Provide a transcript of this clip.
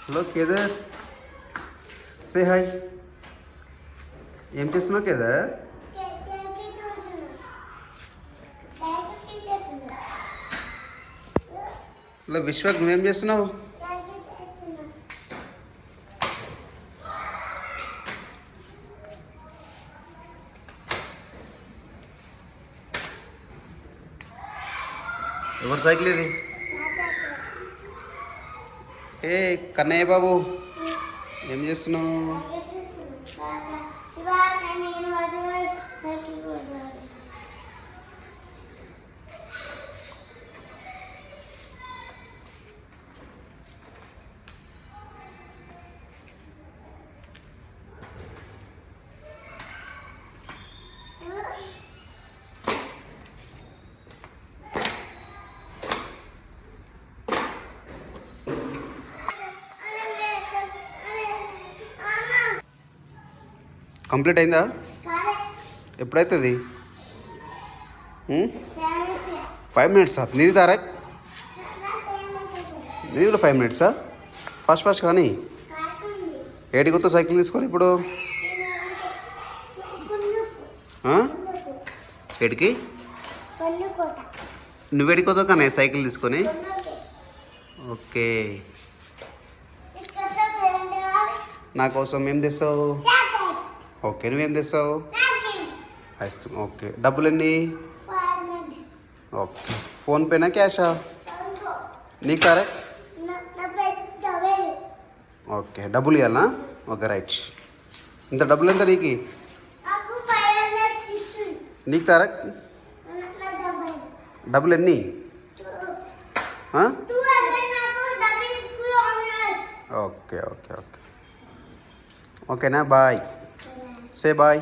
Hello Kedar, say hi. ఏం చేస్తున్నావు Kedar? Hello Vishwak, నువ్వేం చేస్తున్నావు? ఎవరు సైకిల్ ఇది? ఏ కన్నయ్య బాబు, ఏం చేస్తున్నావు? కంప్లీట్ అయిందా? ఎప్పుడైతుంది? 5 minutes. నీది తారక్, నీది కూడా 5 minutes. ఫాస్ట్ కానీ ఏడికొత్తో సైకిల్ తీసుకొని ఇప్పుడు ఏడికి నువ్వేడికొత్తావు కానీ సైకిల్ తీసుకొని? ఓకే, నా కోసం ఏం తెస్తావు? ఓకే, నువ్వేం తెస్తావు? Ice cream. ఓకే, డబ్బులు ఎన్ని? ఓకే, ఫోన్పేనా క్యాషా? నీకు తారే? ఓకే, డబ్బులు ఇవ్వాలనా? Okay right. ఇంత డబ్బులు ఎంత నీకు? నీకు తారక్ డబ్బులు ఎన్ని? ఓకే ఓకే ఓకే ఓకేనా? Bye, say bye.